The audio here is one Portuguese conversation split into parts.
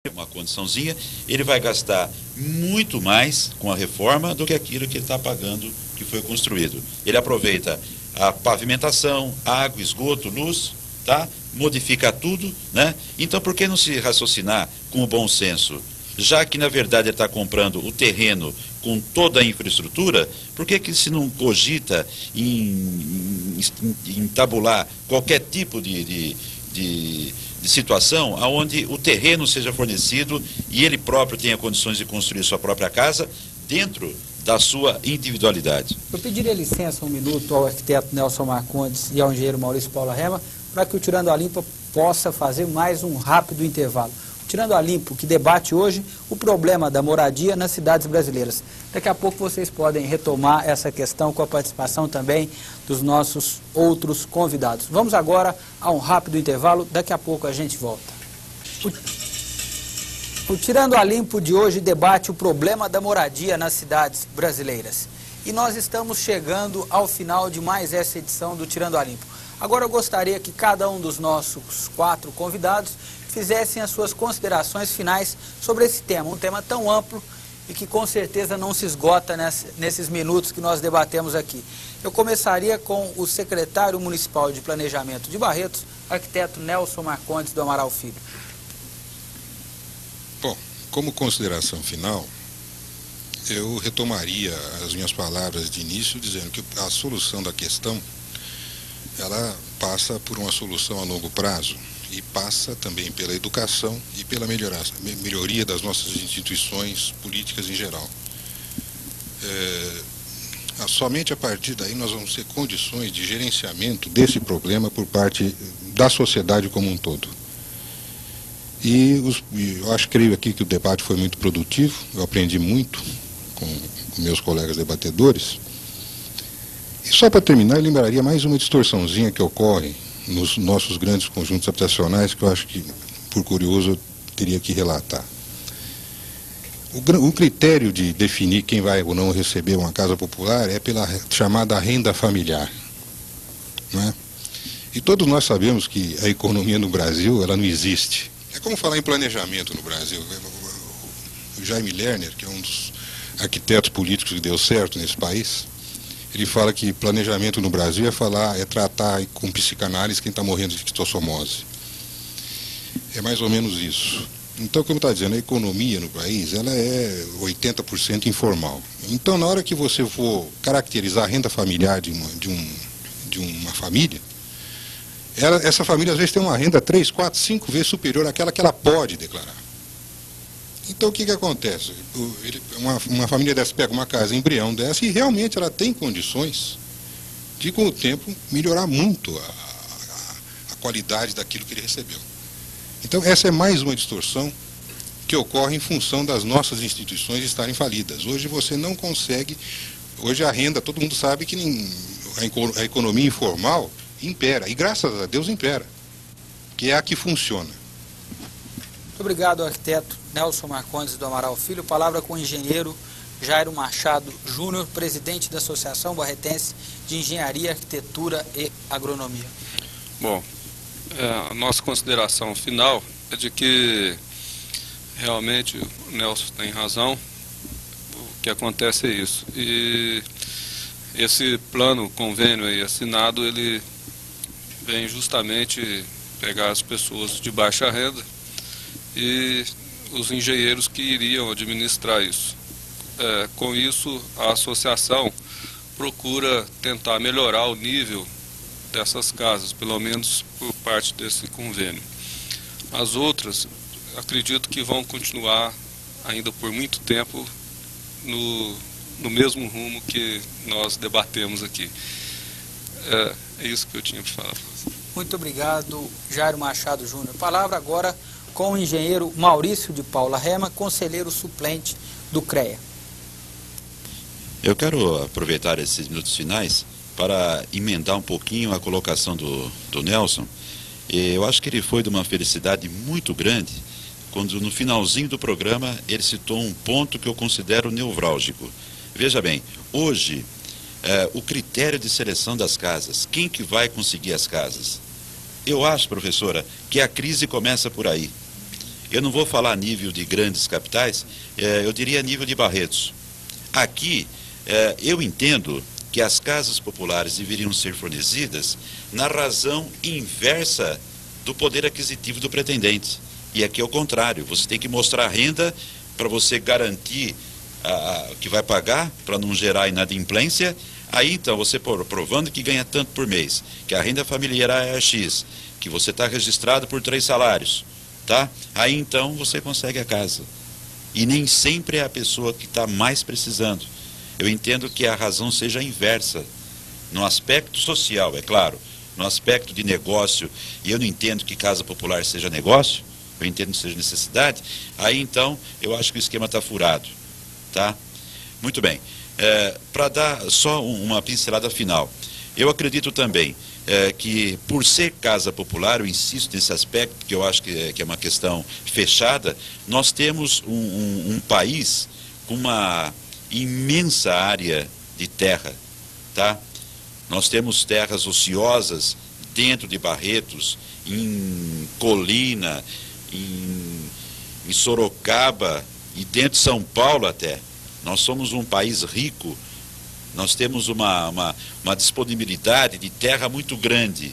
uma condiçãozinha, ele vai gastar muito mais com a reforma do que aquilo que ele está pagando, que foi construído. Ele aproveita a pavimentação, água, esgoto, luz, tá? Modifica tudo, né? Então, por que não se raciocinar com o bom senso? Já que, na verdade, ele está comprando o terreno com toda a infraestrutura, por que se não cogita em tabular qualquer tipo de situação onde o terreno seja fornecido e ele próprio tenha condições de construir sua própria casa dentro da sua individualidade? Eu pediria licença um minuto ao arquiteto Nelson Marcondes e ao engenheiro Maurício Paula Rema para que o Tirando a Limpo possa fazer mais um rápido intervalo. O Tirando a Limpo, que debate hoje o problema da moradia nas cidades brasileiras. Daqui a pouco vocês podem retomar essa questão com a participação também dos nossos outros convidados. Vamos agora a um rápido intervalo, daqui a pouco a gente volta. O Tirando a Limpo de hoje debate o problema da moradia nas cidades brasileiras. E nós estamos chegando ao final de mais essa edição do Tirando a Limpo. Agora eu gostaria que cada um dos nossos 4 convidados fizessem as suas considerações finais sobre esse tema, um tema tão amplo e que com certeza não se esgota nesses minutos que nós debatemos aqui. Eu começaria com o secretário municipal de Planejamento de Barretos, arquiteto Nelson Marcondes do Amaral Filho. Bom, como consideração final, eu retomaria as minhas palavras de início dizendo que a solução da questão, ela passa por uma solução a longo prazo e passa também pela educação e pela melhoria das nossas instituições políticas em geral. Somente a partir daí nós vamos ter condições de gerenciamento desse problema por parte da sociedade como um todo. Creio aqui que o debate foi muito produtivo, eu aprendi muito com meus colegas debatedores. E só para terminar, eu lembraria mais uma distorçãozinha que ocorre nos nossos grandes conjuntos habitacionais, que eu acho que, por curioso, eu teria que relatar. O critério de definir quem vai ou não receber uma casa popular é pela chamada renda familiar, não é? E todos nós sabemos que a economia no Brasil, ela não existe. É como falar em planejamento no Brasil. O Jaime Lerner, que é um dos arquitetos políticos que deu certo nesse país, ele fala que planejamento no Brasil é tratar com psicanálise quem está morrendo de esquistossomose. É mais ou menos isso. Então, como está dizendo, a economia no país, ela é 80% informal. Então, na hora que você for caracterizar a renda familiar de uma família, essa família às vezes tem uma renda 3, 4, 5 vezes superior àquela que ela pode declarar. Então, o que acontece? Uma família dessa pega uma casa embrião dessa e realmente ela tem condições de, com o tempo, melhorar muito a qualidade daquilo que ele recebeu. Então, essa é mais uma distorção que ocorre em função das nossas instituições estarem falidas. Hoje você não consegue, hoje a renda, todo mundo sabe que a economia informal impera, e graças a Deus impera, que é a que funciona. Muito obrigado, arquiteto Nelson Marcondes do Amaral Filho. Palavra com o engenheiro Jairo Machado Júnior, presidente da Associação Barretense de Engenharia, Arquitetura e Agronomia. Bom, a nossa consideração final é de que realmente o Nelson tem razão, o que acontece é isso. E esse plano, convênio aí assinado, ele vem justamente pegar as pessoas de baixa renda e os engenheiros que iriam administrar isso. Com isso, a associação procura tentar melhorar o nível dessas casas, pelo menos por parte desse convênio. As outras, acredito que vão continuar ainda por muito tempo no mesmo rumo que nós debatemos aqui. É isso que eu tinha para falar. Muito obrigado, Jairo Machado Júnior. Palavra agora com o engenheiro Maurício de Paula Rema, conselheiro suplente do CREA. Eu quero aproveitar esses minutos finais para emendar um pouquinho a colocação do Nelson. Eu acho que ele foi de uma felicidade muito grande quando no finalzinho do programa ele citou um ponto que eu considero nevrálgico. Veja bem, hoje o critério de seleção das casas, quem que vai conseguir as casas? Eu acho, professora, que a crise começa por aí. eu não vou falar a nível de grandes capitais, eu diria a nível de Barretos. Aqui, eu entendo que as casas populares deveriam ser fornecidas na razão inversa do poder aquisitivo do pretendente. E aqui é o contrário, você tem que mostrar renda para você garantir que vai pagar, para não gerar inadimplência. Aí então você provando que ganha tanto por mês, que a renda familiar é X, que você está registrado por 3 salários, tá? Aí então você consegue a casa. E nem sempre é a pessoa que está mais precisando. Eu entendo que a razão seja a inversa. No aspecto social, é claro, no aspecto de negócio, e eu não entendo que casa popular seja negócio, eu entendo que seja necessidade, aí então eu acho que o esquema está furado, tá? Muito bem. Para dar só uma pincelada final, eu acredito também que por ser casa popular, eu insisto nesse aspecto, porque eu acho que é uma questão fechada, nós temos um país com uma imensa área de terra, tá? Nós temos terras ociosas dentro de Barretos, em Colina, em Sorocaba e dentro de São Paulo até. Nós somos um país rico, nós temos uma disponibilidade de terra muito grande.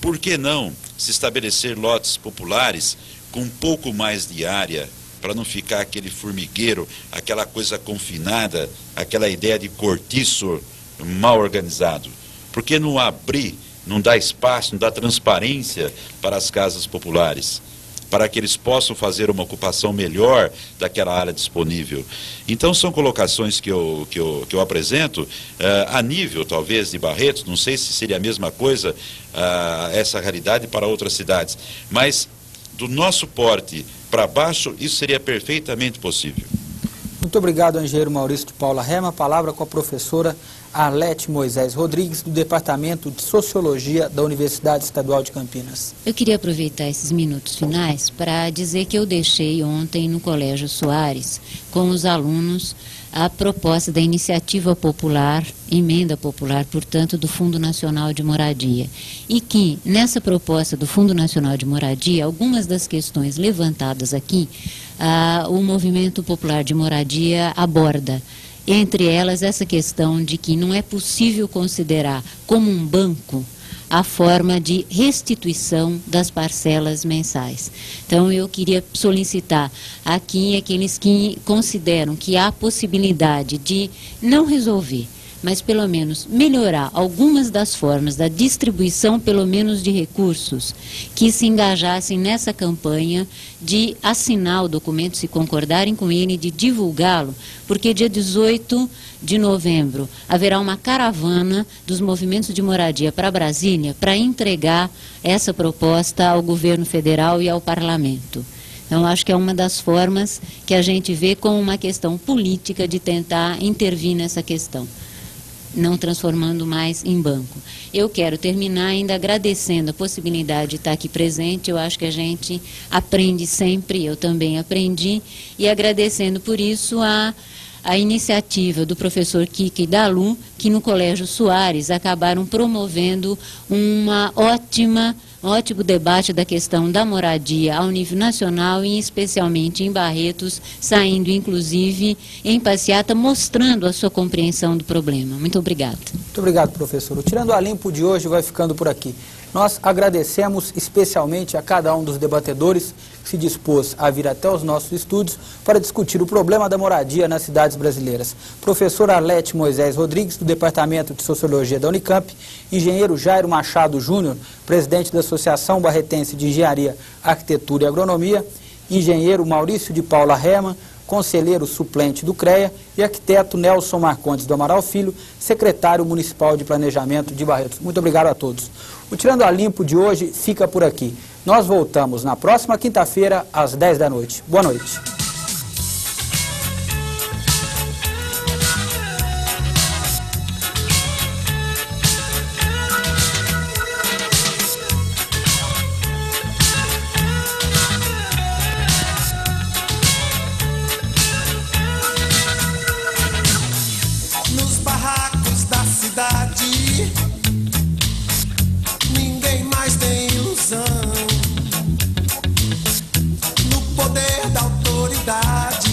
Por que não se estabelecer lotes populares com um pouco mais de área, para não ficar aquele formigueiro, aquela coisa confinada, aquela ideia de cortiço mal organizado? Por que não abrir, não dar espaço, não dar transparência para as casas populares, para que eles possam fazer uma ocupação melhor daquela área disponível? Então são colocações que eu apresento a nível talvez de Barretos, não sei se seria a mesma coisa essa realidade para outras cidades, mas do nosso porte para baixo isso seria perfeitamente possível. Muito obrigado, engenheiro Maurício de Paula Rema. A palavra com a professora Arlete Moisés Rodrigues, do Departamento de Sociologia da Universidade Estadual de Campinas. Eu queria aproveitar esses minutos finais para dizer que eu deixei ontem no Colégio Soares, com os alunos, a proposta da iniciativa popular, emenda popular, portanto, do Fundo Nacional de Moradia. E que, nessa proposta do Fundo Nacional de Moradia, algumas das questões levantadas aqui, o Movimento Popular de Moradia aborda. Entre elas, essa questão de que não é possível considerar como um banco a forma de restituição das parcelas mensais. Então, eu queria solicitar aqui aqueles que consideram que há possibilidade de não resolver, mas pelo menos melhorar algumas das formas da distribuição, pelo menos de recursos, que se engajassem nessa campanha de assinar o documento, se concordarem com ele, de divulgá-lo, porque dia 18 de novembro haverá uma caravana dos movimentos de moradia para Brasília para entregar essa proposta ao governo federal e ao parlamento. Então, acho que é uma das formas que a gente vê como uma questão política de tentar intervir nessa questão, não transformando mais em banco. Eu quero terminar ainda agradecendo a possibilidade de estar aqui presente. Eu acho que a gente aprende sempre, eu também aprendi, e agradecendo por isso a iniciativa do professor Kiki e da Lu, que no Colégio Soares acabaram promovendo um ótimo debate da questão da moradia ao nível nacional e especialmente em Barretos, saindo inclusive em passeata, mostrando a sua compreensão do problema. Muito obrigada. Muito obrigado, professor. O Tirando a Limpo de hoje vai ficando por aqui. Nós agradecemos especialmente a cada um dos debatedores que se dispôs a vir até os nossos estúdios para discutir o problema da moradia nas cidades brasileiras. Professor Arlete Moisés Rodrigues, do Departamento de Sociologia da Unicamp, engenheiro Jairo Machado Júnior, presidente da Associação Barretense de Engenharia, Arquitetura e Agronomia, engenheiro Maurício de Paula Rema, conselheiro suplente do CREA, e arquiteto Nelson Marcondes do Amaral Filho, secretário municipal de Planejamento de Barretos. Muito obrigado a todos. O Tirando a Limpo de hoje fica por aqui. Nós voltamos na próxima quinta-feira, às 10 da noite. Boa noite. Nos barracos da cidade, ninguém mais tem ilusão. No poder poder da autoridade.